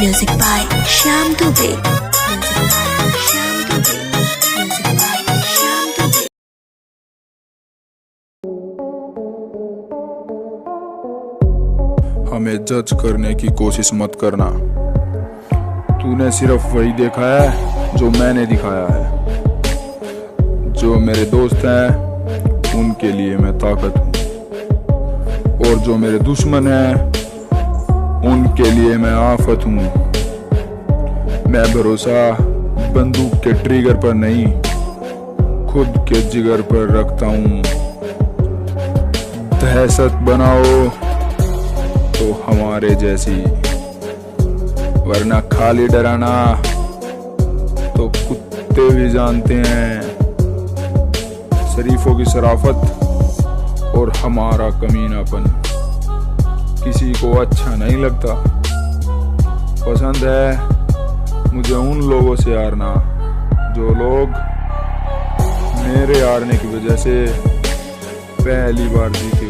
Music by Shyam Dubey. Music by Shyam Dubey. Music by Shyam Dubey. हमें जज करने की कोशिश मत करना। तूने सिर्फ वही देखा है जो मैंने दिखाया है। जो मेरे दोस्त हैं उनके लिए मैं ताकत हूँ, और जो मेरे दुश्मन हैं उनके लिए मैं आफत हूँ। मैं भरोसा बंदूक के ट्रिगर पर नहीं, खुद के जिगर पर रखता हूँ। दहशत बनाओ तो हमारे जैसी, वरना खाली डराना तो कुत्ते भी जानते हैं। शरीफों की शराफत और हमारा कमीनापन किसी को अच्छा नहीं लगता। पसंद है मुझे उन लोगों से हारना जो लोग मेरे हारने की वजह से पहली बार जीते।